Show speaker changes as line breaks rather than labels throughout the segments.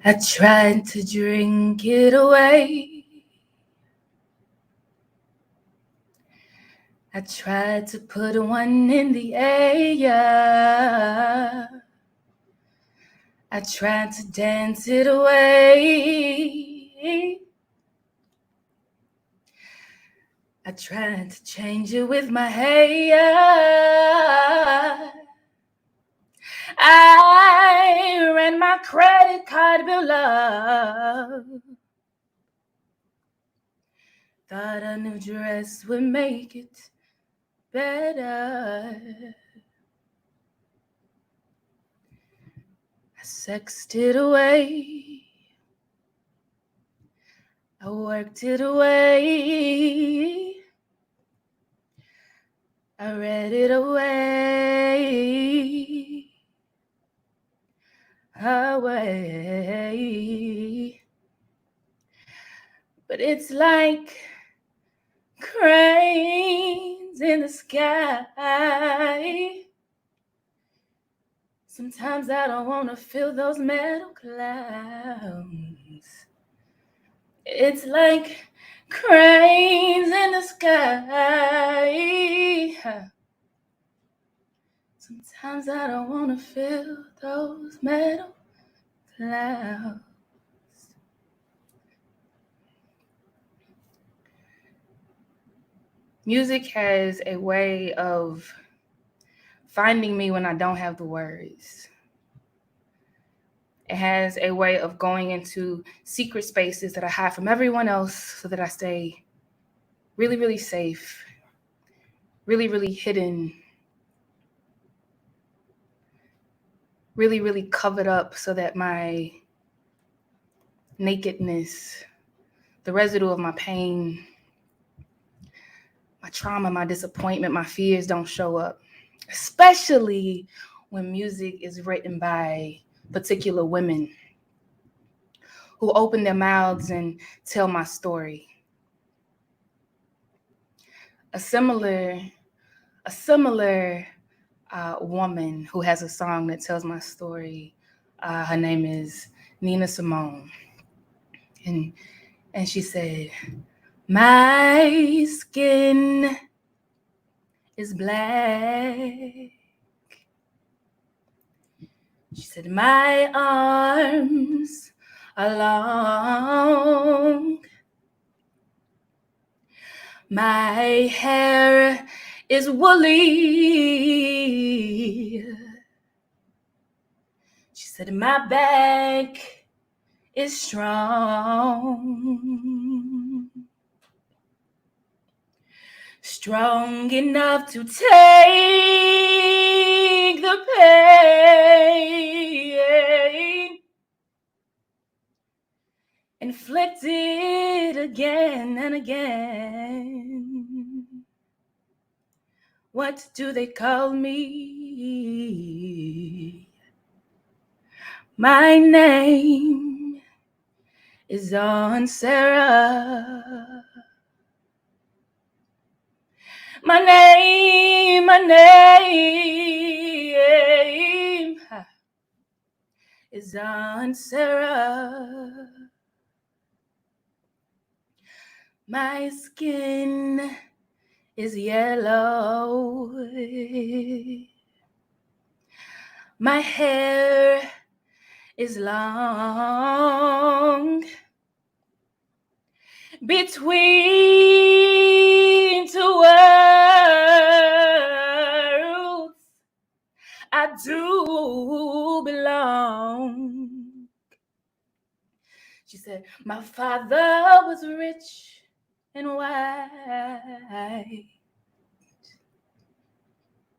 I tried to drink it away. I tried to put one in the air. I tried to dance it away. I tried to change it with my hair. I ran my credit card bill up. Thought a new dress would make it better. I sexed it away. I worked it away. I read it away. Away. But it's like cranes in the sky. Sometimes I don't want to feel those metal clouds. It's like cranes in the sky. Sometimes I don't want to feel those metal clouds. Music has a way of finding me when I don't have the words. It has a way of going into secret spaces that I hide from everyone else so that I stay really, really safe, really, really hidden, really, really covered up so that my nakedness, the residue of my pain, my trauma, my disappointment, my fears don't show up, especially when music is written by particular women who open their mouths and tell my story. A similar woman who has a song that tells my story. Her name is Nina Simone, and she said, "My skin is black." She said, "My arms are long. My hair is woolly." She said, "My back is strong. Strong enough to take the pain. Inflicted again and again. What do they call me? My name is Aunt Sarah. My name is Aunt Sarah. My skin is yellow. My hair is long. Between two worlds, I do belong. She said, my father was rich and white.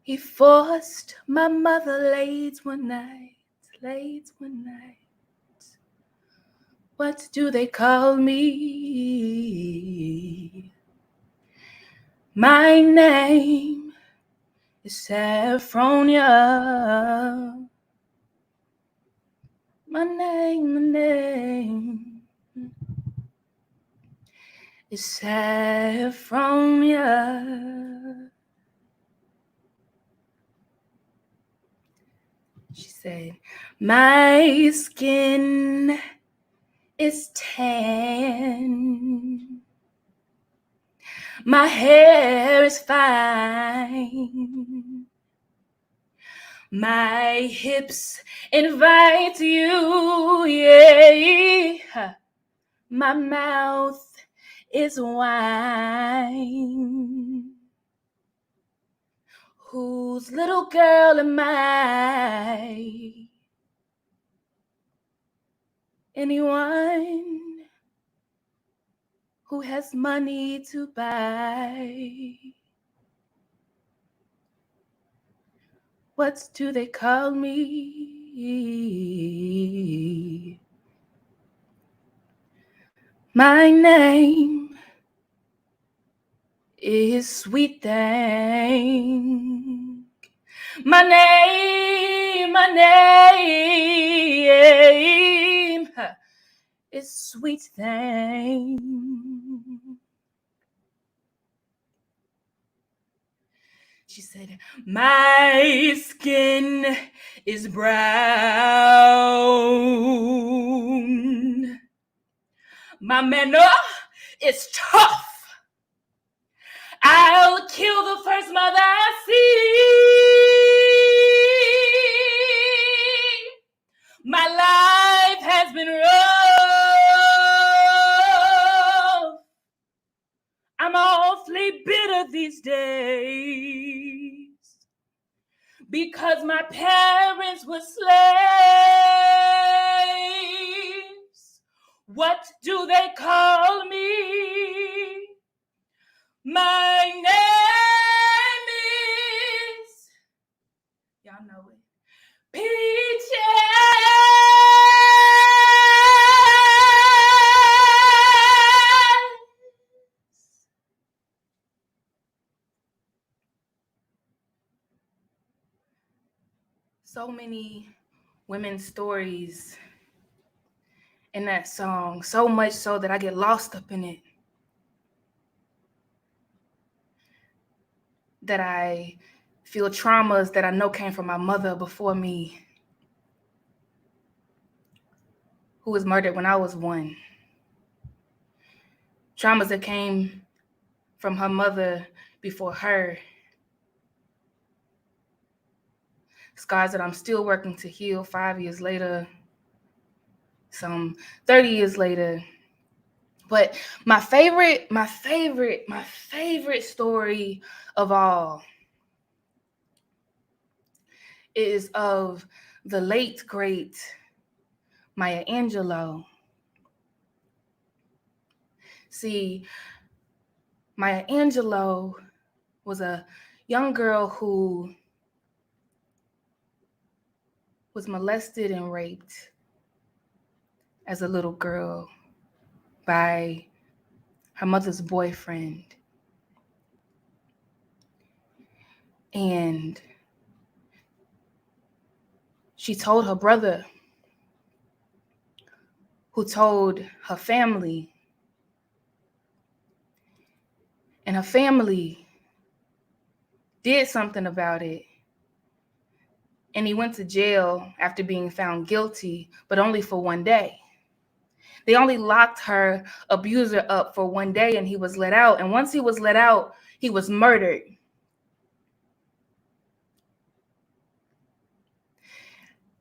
He forced my mother late one night. What do they call me? My name is Saffronia. My name is Saffronia. She said, my skin is tan. My hair is fine. My hips invite you, yeah. My mouth is wine. Whose little girl am I? Anyone who has money to buy. What do they call me? My name is Sweet Thing. My name is Sweet Thing. She said, my skin is brown. My manner is tough. I'll kill the first mother I see. My life has been rough. I'm awfully bitter these days because my parents were slaves. What do they call me? My name is, y'all know it, Peaches. So many women's stories in that song, so much so that I get lost up in it. That I feel traumas that I know came from my mother before me, who was murdered when I was 1. Traumas that came from her mother before her. Scars that I'm still working to heal 5 years later, some 30 years later. But my favorite story of all is of the late, great Maya Angelou. See, Maya Angelou was a young girl who was molested and raped as a little girl by her mother's boyfriend. And she told her brother, who told her family. And her family did something about it. And he went to jail after being found guilty, but only for 1 day. They only locked her abuser up for 1 day and he was let out. And once he was let out, he was murdered.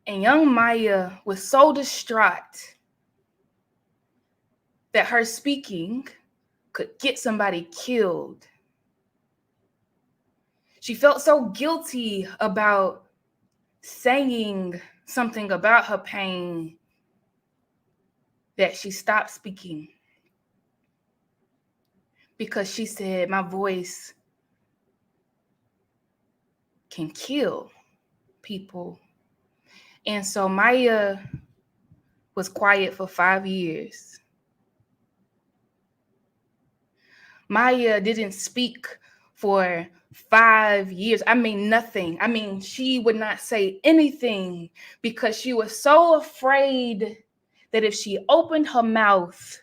And young Maya was so distraught that her speaking could get somebody killed. She felt so guilty about saying something about her pain that she stopped speaking. Because she said, my voice can kill people. And so Maya was quiet for 5 years. Maya didn't speak for 5 years. I mean, nothing. I mean, she would not say anything because she was so afraid that if she opened her mouth,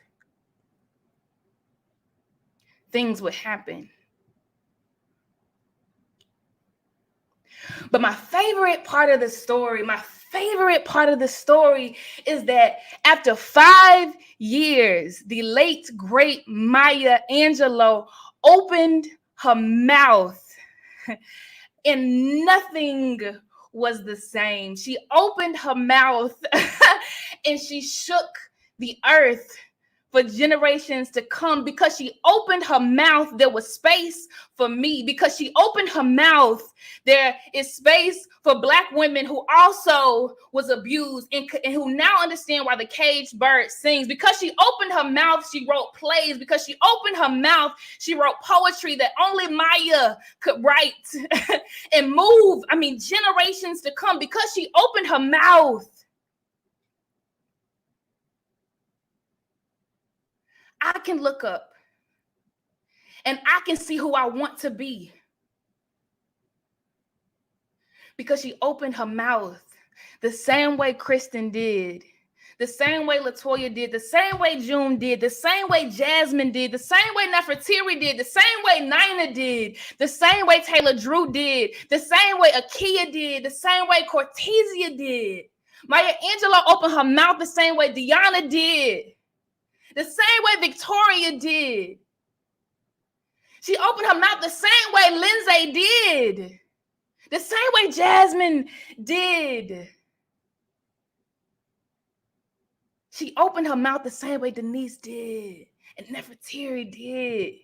things would happen. But my favorite part of the story is that after 5 years, the late, great Maya Angelou opened her mouth and nothing was the same. She opened her mouth and she shook the earth for generations to come. Because she opened her mouth, there was space for me. Because she opened her mouth, there is space for Black women who also was abused and who now understand why the caged bird sings. Because she opened her mouth, she wrote plays. Because she opened her mouth, she wrote poetry that only Maya could write and move, generations to come. Because she opened her mouth, I can look up and I can see who I want to be. Because she opened her mouth the same way Kristen did, the same way Latoya did, the same way June did, the same way Jasmine did, the same way Nefertiri did, the same way Nina did, the same way Taylor Drew did, the same way Akia did, the same way Cortesia did. Maya Angelou opened her mouth the same way Deanna did, the same way Victoria did. She opened her mouth the same way Lindsay did, the same way Jasmine did. She opened her mouth the same way Denise did and Nefertiri did.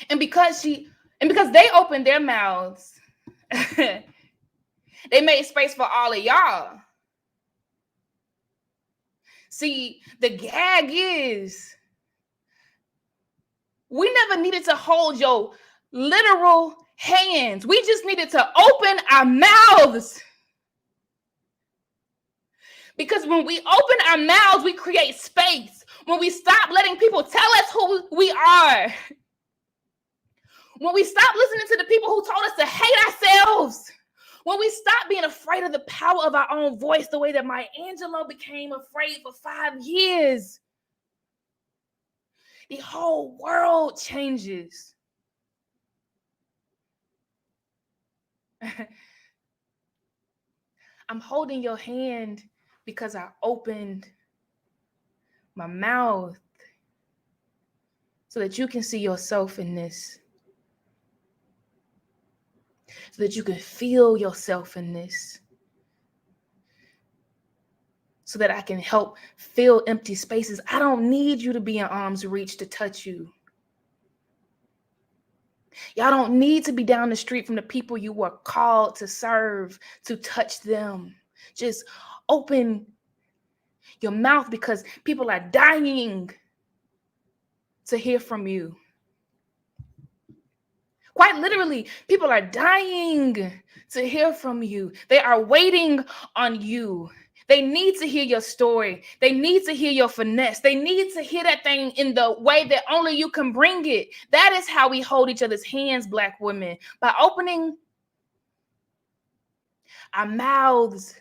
And because they opened their mouths, they made space for all of y'all. See, the gag is, we never needed to hold your literal hands. We just needed to open our mouths. Because when we open our mouths, we create space. When we stop letting people tell us who we are. When we stop listening to the people who told us to hate ourselves. When we stop being afraid of the power of our own voice, the way that Maya Angelou became afraid for 5 years, the whole world changes. I'm holding your hand because I opened my mouth so that you can see yourself in this. So that you can feel yourself in this. So that I can help fill empty spaces. I don't need you to be in arm's reach to touch you. Y'all don't need to be down the street from the people you were called to serve, to touch them. Just open your mouth because people are dying to hear from you. Quite literally, people are dying to hear from you. They are waiting on you. They need to hear your story. They need to hear your finesse. They need to hear that thing in the way that only you can bring it. That is how we hold each other's hands, Black women, by opening our mouths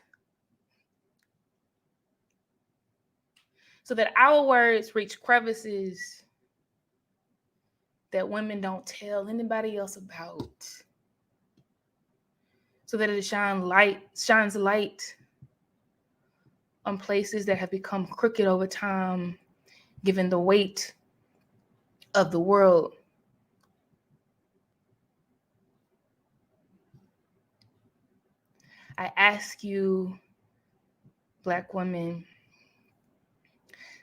so that our words reach crevices that women don't tell anybody else about. So that it shines light on places that have become crooked over time, given the weight of the world. I ask you, Black women,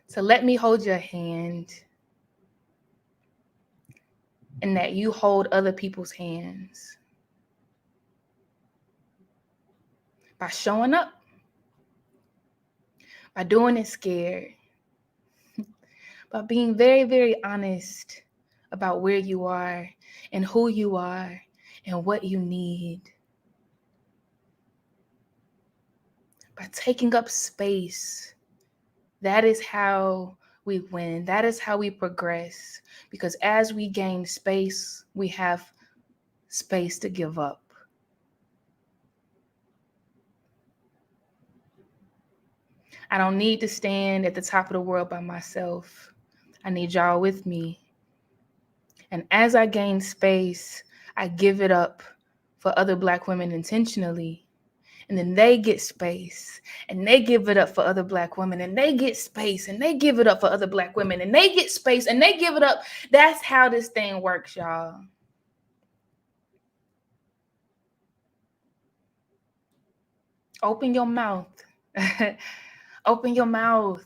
to let me hold your hand and that you hold other people's hands by showing up, by doing it scared, by being very, very honest about where you are and who you are and what you need, by taking up space. That is how we win. That is how we progress. Because as we gain space, we have space to give up. I don't need to stand at the top of the world by myself. I need y'all with me. And as I gain space, I give it up for other Black women intentionally. And then they get space and they give it up for other Black women and they get space and they give it up for other Black women and they get space and they give it up. That's how this thing works, y'all. Open your mouth. Open your mouth.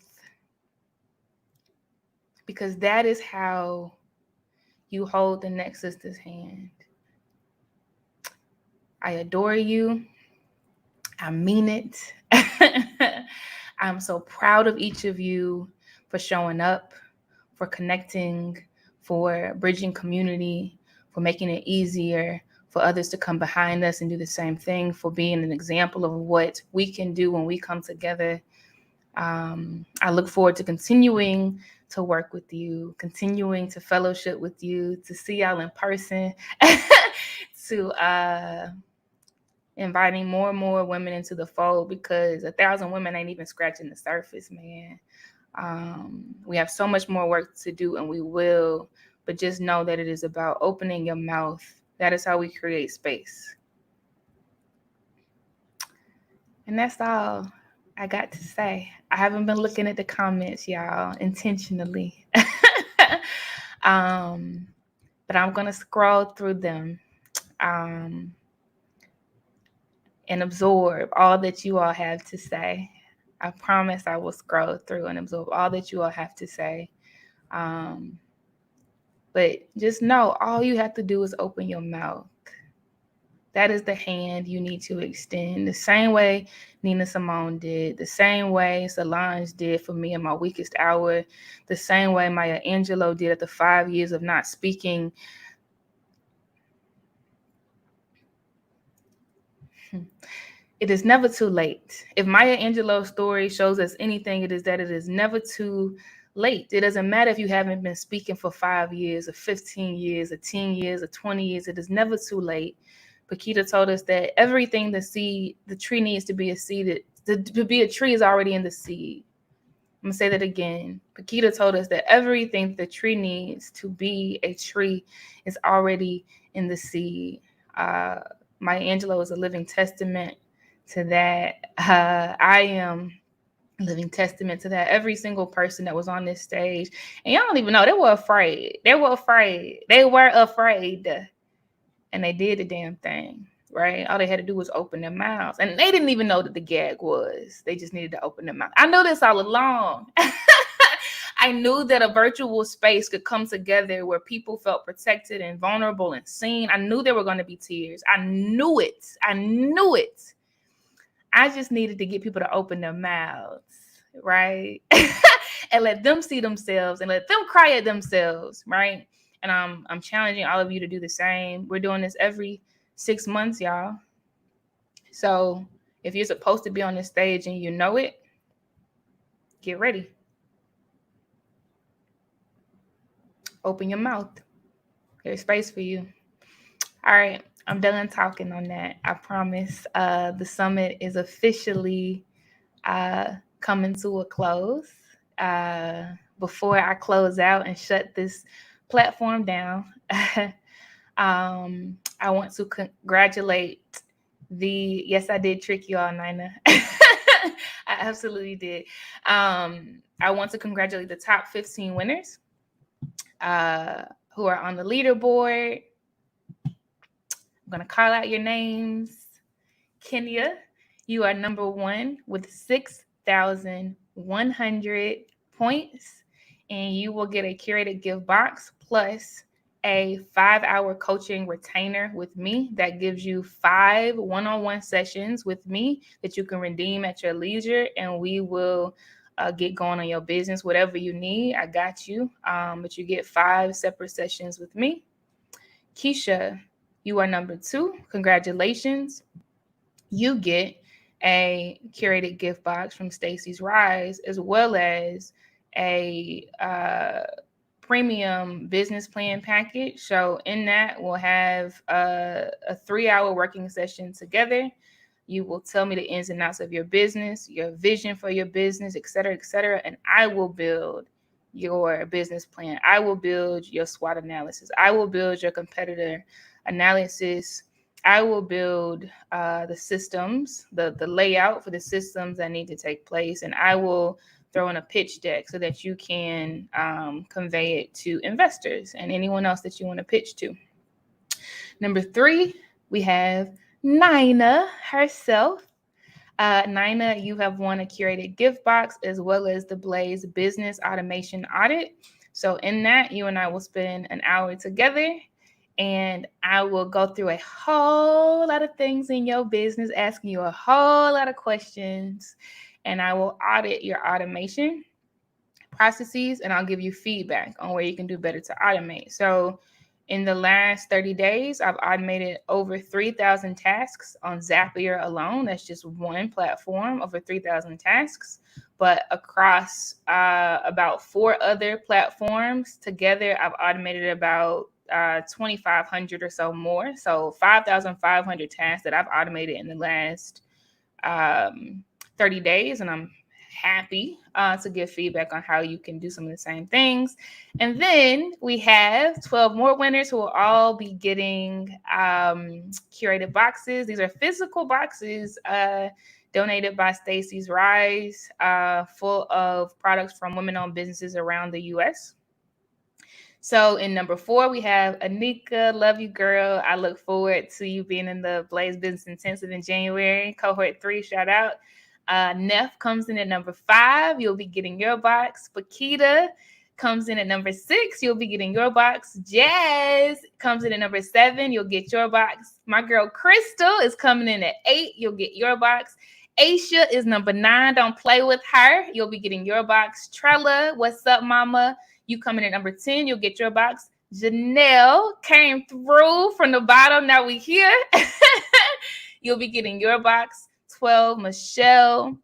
Because that is how you hold the next sister's hand. I adore you. I mean it. I'm so proud of each of you for showing up, for connecting, for bridging community, for making it easier for others to come behind us and do the same thing, for being an example of what we can do when we come together. I look forward to continuing to work with you, continuing to fellowship with you, to see y'all in person, to inviting more and more women into the fold, because 1,000 women ain't even scratching the surface, man. We have so much more work to do, and we will, but just know that it is about opening your mouth. That is how we create space. And that's all I got to say. I haven't been looking at the comments, y'all, intentionally. But I'm going to scroll through them and absorb all that you all have to say. I promise I will scroll through and absorb all that you all have to say. But just know, all you have to do is open your mouth. That is the hand you need to extend. The same way Nina Simone did, the same way Solange did for me in my weakest hour, the same way Maya Angelou did after 5 years of not speaking. It is never too late. If Maya Angelou's story shows us anything, it is that it is never too late. It doesn't matter if you haven't been speaking for 5 years or 15 years or 10 years or 20 years. It is never too late. Paquita told us that everything the tree needs to be a seed, to be a tree is already in the seed. I'm going to say that again. Paquita told us that everything the tree needs to be a tree is already in the seed. Maya Angelou is a living testament to that. I am a living testament to that. Every single person that was on this stage, and y'all don't even know, they were afraid. They were afraid. And they did the damn thing, right? All they had to do was open their mouths. And they didn't even know that the gag was. They just needed to open their mouth. I knew this all along. I knew that a virtual space could come together where people felt protected and vulnerable and seen. I knew there were going to be tears. I knew it. I just needed to get people to open their mouths, right? And let them see themselves and let them cry at themselves, right? And I'm challenging all of you to do the same. We're doing this every 6 months, y'all. So if you're supposed to be on this stage and you know it, get ready. Open your mouth. There's space for you. All right, I'm done talking on that. I promise. The summit is officially coming to a close. Before I close out and shut this platform down, I want to congratulate yes, I did trick you all, Nina. I absolutely did. I want to congratulate the top 15 winners who are on the leaderboard. I'm going to call out your names. Kenya, you are number 1 with 6,100 points, and you will get a curated gift box plus a 5-hour coaching retainer with me that gives you 5 one-on-one sessions with me that you can redeem at your leisure, and we will get going on your business. Whatever you need, I got you. But you get 5 separate sessions with me. Keisha, you are number 2. Congratulations. You get a curated gift box from Stacy's Rise, as well as a premium business plan package. So in that, we'll have a 3-hour working session together. You will tell me the ins and outs of your business, your vision for your business, et cetera, and I will build your business plan. I will build your SWOT analysis. I will build your competitor analysis, I will build the systems, the layout for the systems that need to take place, and I will throw in a pitch deck so that you can convey it to investors and anyone else that you want to pitch to. Number 3, we have Nina herself. Nina, you have won a curated gift box as well as the Blaze Business Automation Audit. So in that, you and I will spend an hour together, and I will go through a whole lot of things in your business, asking you a whole lot of questions, and I will audit your automation processes, and I'll give you feedback on where you can do better to automate. So in the last 30 days, I've automated over 3,000 tasks on Zapier alone. That's just one platform, over 3,000 tasks. But across about 4 other platforms together, I've automated about 2,500 or so more. So 5,500 tasks that I've automated in the last 30 days. And I'm happy to give feedback on how you can do some of the same things. And then we have 12 more winners who will all be getting curated boxes. These are physical boxes donated by Stacey's Rise, full of products from women-owned businesses around the U.S. So in number 4, we have Anika. Love you, girl. I look forward to you being in the Blaze Business Intensive in January. Cohort 3, shout out. Neff comes in at number 5. You'll be getting your box. Pakita comes in at number 6. You'll be getting your box. Jazz comes in at number 7. You'll get your box. My girl Crystal is coming in at 8. You'll get your box. Aisha is number 9. Don't play with her. You'll be getting your box. Trella, what's up, mama? You come in at number 10. You'll get your box. Janelle came through from the bottom. Now we here. You'll be getting your box. 12, Michelle,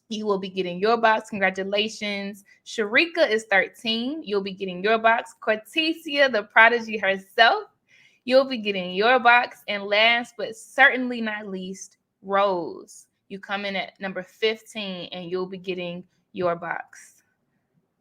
you will be getting your box. Congratulations. Sharika is 13. You'll be getting your box. Cortesia, the prodigy herself, you'll be getting your box. And last but certainly not least, Rose, you come in at number 15 and you'll be getting your box.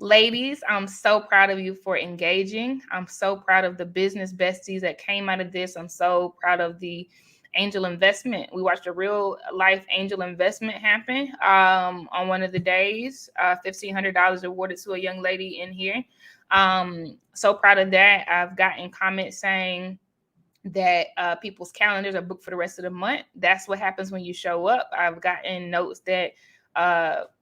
Ladies, I'm so proud of you for engaging. I'm so proud of the business besties that came out of this. I'm so proud of the angel investment. We watched a real life angel investment happen on one of the days. $1,500 awarded to a young lady in here. So proud of that. I've gotten comments saying that people's calendars are booked for the rest of the month. That's what happens when you show up. I've gotten notes that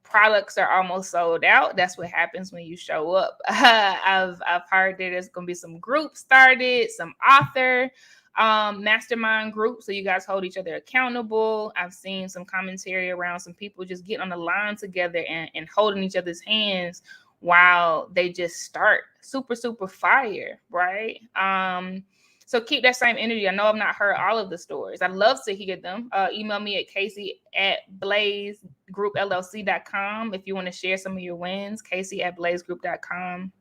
products are almost sold out. That's what happens when you show up. I've heard that there's going to be some groups started, some author mastermind group, so you guys hold each other accountable. I've seen some commentary around some people just getting on the line together and holding each other's hands while they just start. Super fire, right? So keep that same energy. I know I've not heard all of the stories. I'd love to hear them. Email me at casey@blazegroupllc.com if you want to share some of your wins. casey@blazegroup.com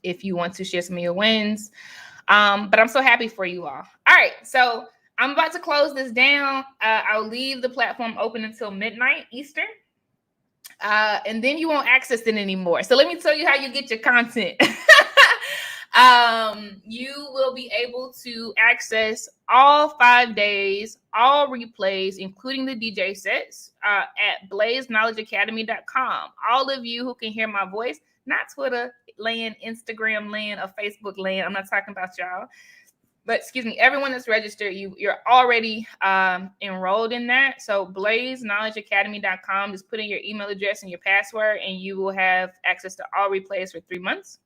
if you want to share some of your wins. But I'm so happy for you all. All right, so I'm about to close this down. I'll leave the platform open until midnight Eastern. And then you won't access it anymore. So let me tell you how you get your content. You will be able to access all 5 days, all replays, including the DJ sets, at blazeknowledgeacademy.com. All of you who can hear my voice, not Twitter land, Instagram land, or Facebook land. I'm not talking about y'all. But excuse me, everyone that's registered, you're already enrolled in that. So blazeknowledgeacademy.com, just put in your email address and your password, and you will have access to all replays for 3 months.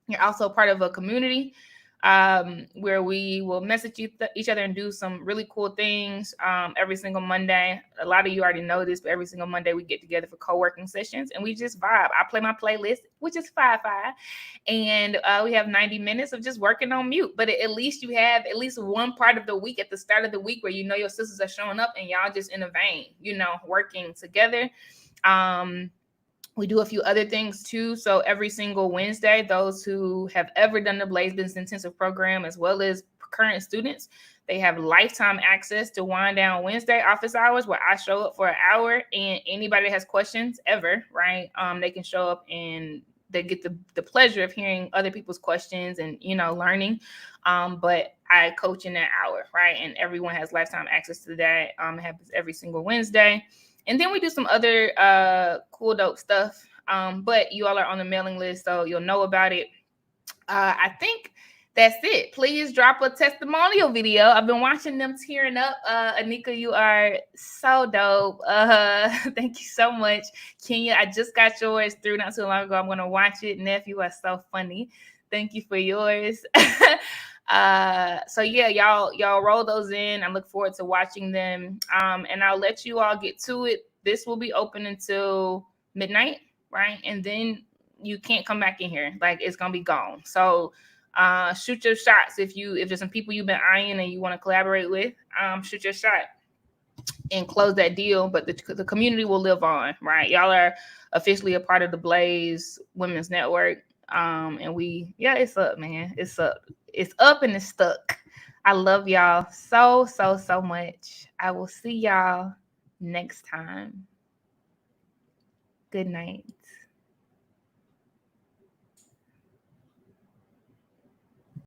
You're also part of a community where we will message each other and do some really cool things every single Monday. A lot of you already know this, but every single Monday we get together for co-working sessions and we just vibe. I play my playlist, which is 5-5, and we have 90 minutes of just working on mute. But at least you have at least one part of the week at the start of the week where you know your sisters are showing up and y'all just in a vein, working together. We do a few other things too. So every single Wednesday, those who have ever done the Blaze Business Intensive program, as well as current students, they have lifetime access to Wind Down Wednesday office hours, where I show up for an hour, and anybody that has questions ever, right? They can show up and they get the pleasure of hearing other people's questions and, learning. But I coach in that hour, right? And everyone has lifetime access to that. It happens every single Wednesday. And then we do some other cool, dope stuff. But you all are on the mailing list, so you'll know about it. I think that's it. Please drop a testimonial video. I've been watching them tearing up. Anika, you are so dope. Thank you so much. Kenya, I just got yours through not too long ago. I'm going to watch it. Nephew, you are so funny. Thank you for yours. So yeah, y'all roll those in. I look forward to watching them. And I'll let you all get to it. This will be open until midnight, right? And then you can't come back in here. Like, it's gonna be gone. So shoot your shots. If there's some people you've been eyeing and you want to collaborate with, shoot your shot and close that deal. But the community will live on, right? Y'all are officially a part of the Blaze Women's Network. And it's up, man. It's up and it's stuck. I love y'all so much. I will see y'all next time. Good night.